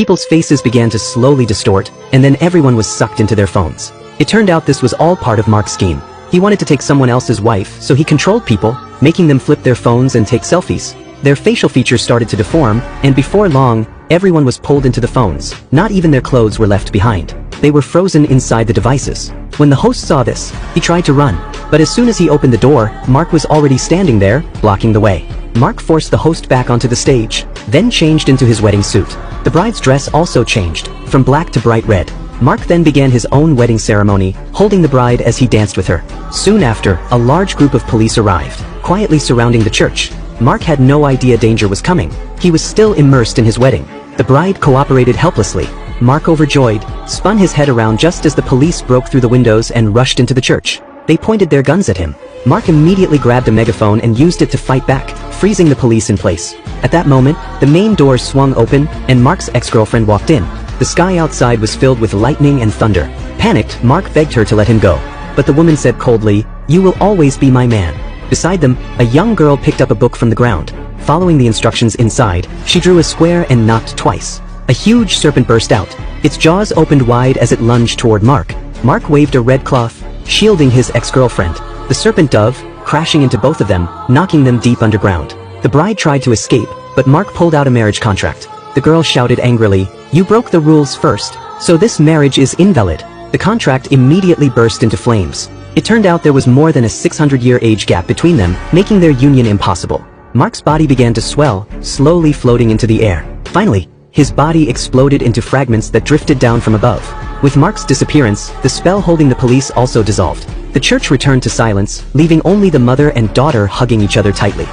People's faces began to slowly distort, and then everyone was sucked into their phones. It turned out this was all part of Mark's scheme. He wanted to take someone else's wife, so he controlled people, making them flip their phones and take selfies. Their facial features started to deform, and before long, everyone was pulled into the phones. Not even their clothes were left behind. They were frozen inside the devices. When the host saw this, he tried to run, but as soon as he opened the door, Mark was already standing there, blocking the way. Mark forced the host back onto the stage, then changed into his wedding suit. The bride's dress also changed, from black to bright red. Mark then began his own wedding ceremony, holding the bride as he danced with her. Soon after, a large group of police arrived, quietly surrounding the church. Mark had no idea danger was coming. He was still immersed in his wedding. The bride cooperated helplessly. Mark, overjoyed, spun his head around just as the police broke through the windows and rushed into the church. They pointed their guns at him. Mark immediately grabbed a megaphone and used it to fight back, freezing the police in place. At that moment, the main doors swung open, and Mark's ex-girlfriend walked in. The sky outside was filled with lightning and thunder. Panicked, Mark begged her to let him go. But the woman said coldly, "You will always be my man." Beside them, a young girl picked up a book from the ground. Following the instructions inside, she drew a square and knocked twice. A huge serpent burst out. Its jaws opened wide as it lunged toward Mark. Mark waved a red cloth, shielding his ex-girlfriend. The serpent dove, crashing into both of them, knocking them deep underground. The bride tried to escape, but Mark pulled out a marriage contract. The girl shouted angrily, "You broke the rules first, so this marriage is invalid." The contract immediately burst into flames. It turned out there was more than a 600-year age gap between them, making their union impossible. Mark's body began to swell, slowly floating into the air. Finally, his body exploded into fragments that drifted down from above. With Mark's disappearance, the spell holding the police also dissolved. The church returned to silence, leaving only the mother and daughter hugging each other tightly.